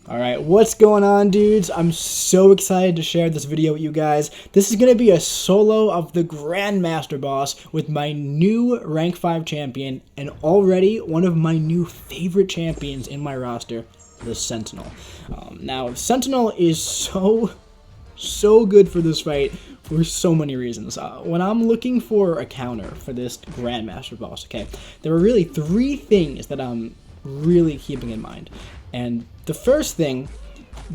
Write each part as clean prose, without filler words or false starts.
Alright, what's going on, dudes? I'm so excited to share this video with you guys. This is going to be a solo of the Grandmaster boss with my new rank 5 champion and already one of my new favorite champions in my roster, the Sentinel. Now, Sentinel is so good for this fight for so many reasons. When I'm looking for a counter for this Grandmaster boss, okay, there are really three things that I'm really keeping in mind. And the first thing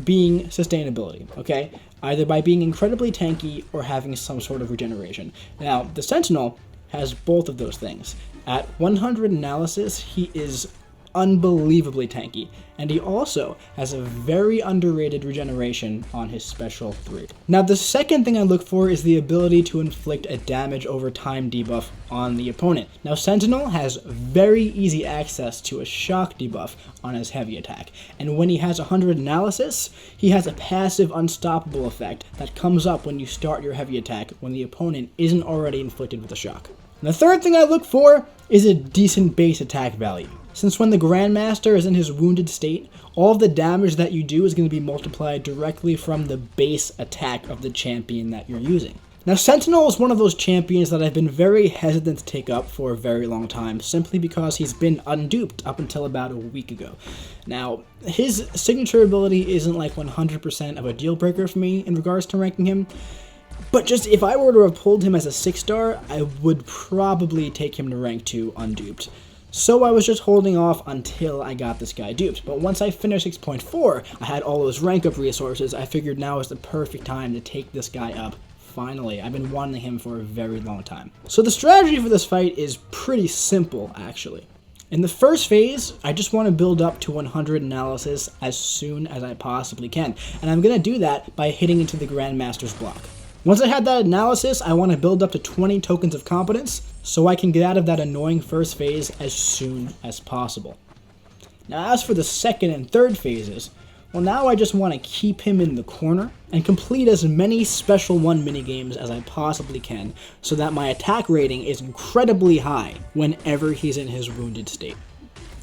being sustainability, okay? Either by being incredibly tanky or having some sort of regeneration. Now, the Sentinel has both of those things. At 100 analysis, he is unbelievably tanky, and he also has a very underrated regeneration on his special 3. Now, the second thing I look for is the ability to inflict a damage over time debuff on the opponent. Now, Sentinel has very easy access to a shock debuff on his heavy attack, and when he has 100 analysis, he has a passive unstoppable effect that comes up when you start your heavy attack when the opponent isn't already inflicted with a shock. And the third thing I look for is a decent base attack value. Since when the Grandmaster is in his wounded state, all of the damage that you do is going to be multiplied directly from the base attack of the champion that you're using. Now, Sentinel is one of those champions that I've been very hesitant to take up for a very long time, simply because he's been unduped up until about a week ago. Now, his signature ability isn't like 100% of a deal breaker for me in regards to ranking him, but just if I were to have pulled him as a 6-star, I would probably take him to rank 2 unduped. So I was just holding off until I got this guy duped. But once I finished 6.4, I had all those rank up resources. I figured now is the perfect time to take this guy up. Finally, I've been wanting him for a very long time. So the strategy for this fight is pretty simple, actually. In the first phase, I just want to build up to 100 analysis as soon as I possibly can. And I'm going to do that by hitting into the Grandmaster's block. Once I had that analysis, I want to build up to 20 tokens of competence so I can get out of that annoying first phase as soon as possible. Now, as for the second and third phases, well, now I just want to keep him in the corner and complete as many special 1 minigames as I possibly can so that my attack rating is incredibly high whenever he's in his wounded state.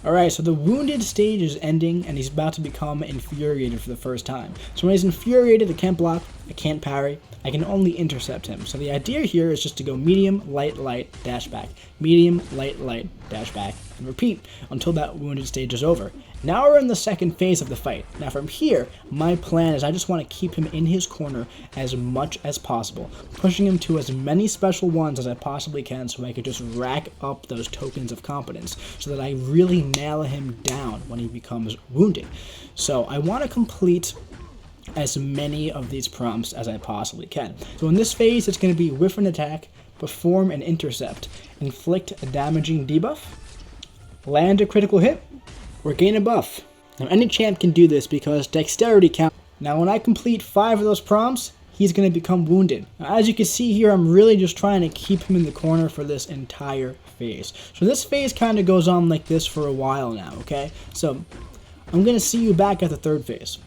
Alright, so the wounded stage is ending and he's about to become infuriated for the first time. So when he's infuriated, I can't block, I can't parry, I can only intercept him. So the idea here is just to go medium, light, dash back, medium, light, dash back, and repeat until that wounded stage is over. Now we're in the second phase of the fight. Now from here, my plan is I just want to keep him in his corner as much as possible, pushing him to as many special ones as I possibly can so I could just rack up those tokens of competence so that I really nail him down when he becomes wounded. So I want to complete as many of these prompts as I possibly can. So in this phase, it's going to be whiff an attack, perform an intercept, inflict a damaging debuff, land a critical hit, or gain a buff. Now any champ can do this because dexterity counts. Now when I complete 5 of those prompts, he's going to become wounded. Now, as you can see here, I'm really just trying to keep him in the corner for this entire phase. So this phase kind of goes on like this for a while now, okay? So I'm going to see you back at the third phase.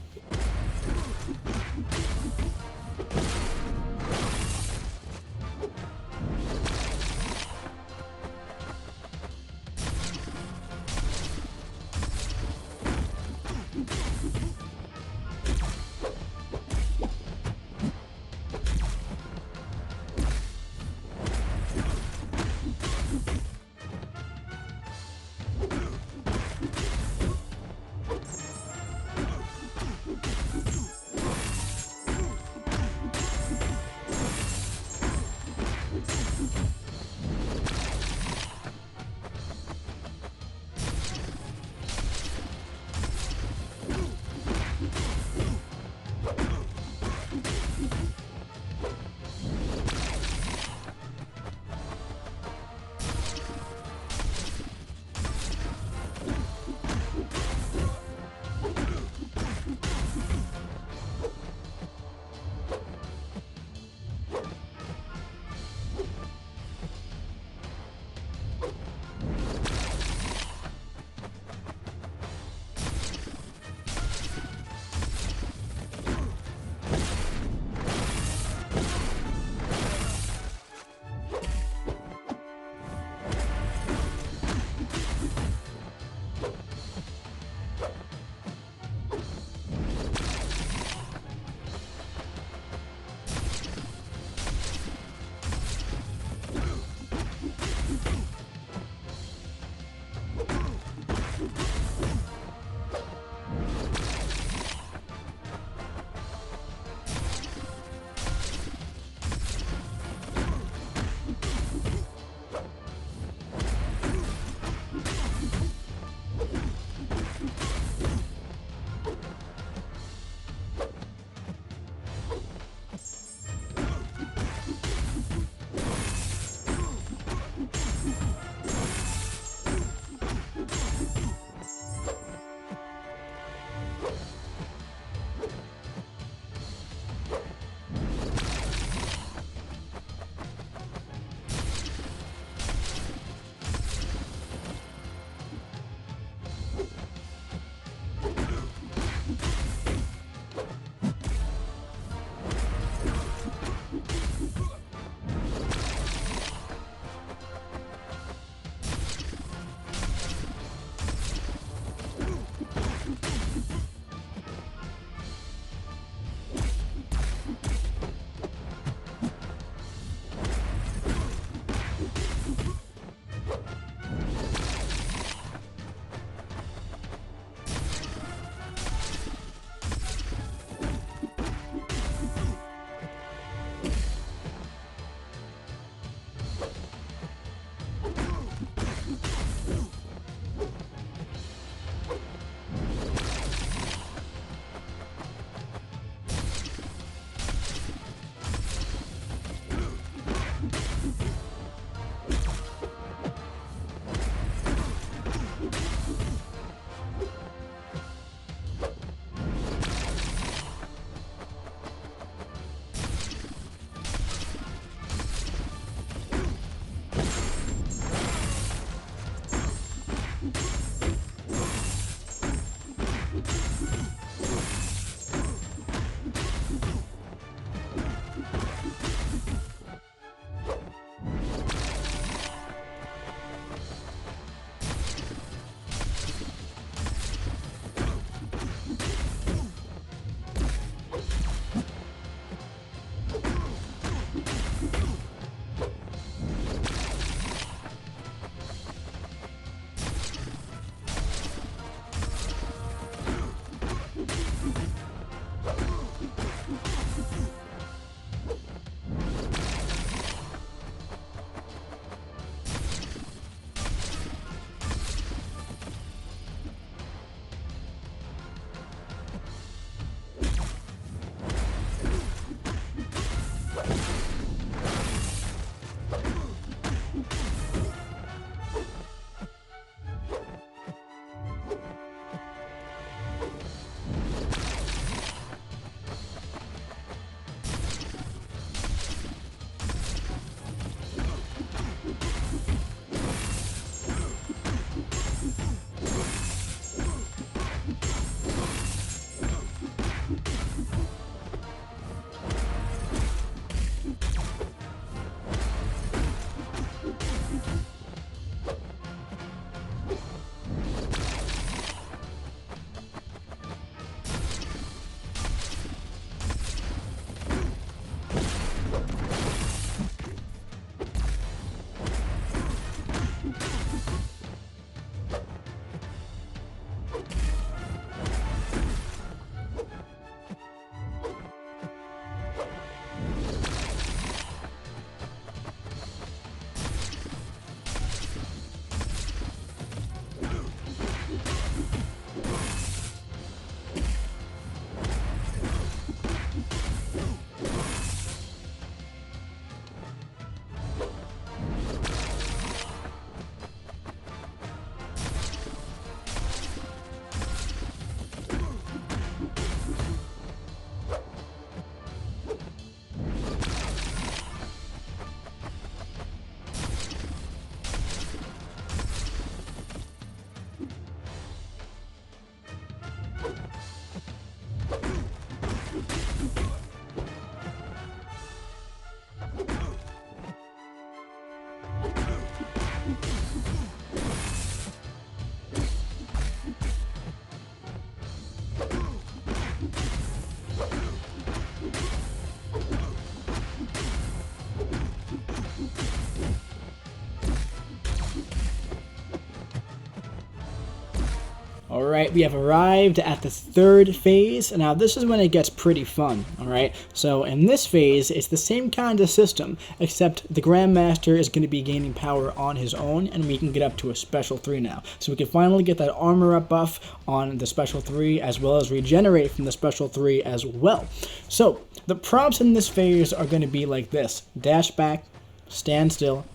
Alright, we have arrived at the third phase. Now this is when it gets pretty fun, alright? So in this phase, it's the same kind of system, except the Grandmaster is going to be gaining power on his own, and we can get up to a special 3 now. So we can finally get that armor up buff on the special 3, as well as regenerate from the special 3 as well. So the prompts in this phase are going to be like this: dash back, stand still,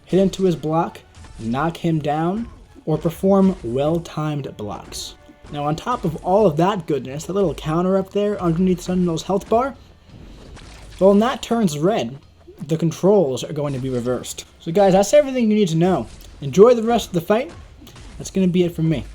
hit into his block, knock him down, or perform well-timed blocks. Now on top of all of that goodness, that little counter up there underneath Sentinel's health bar, well, when that turns red, the controls are going to be reversed. So guys, that's everything you need to know. Enjoy the rest of the fight. That's going to be it from me.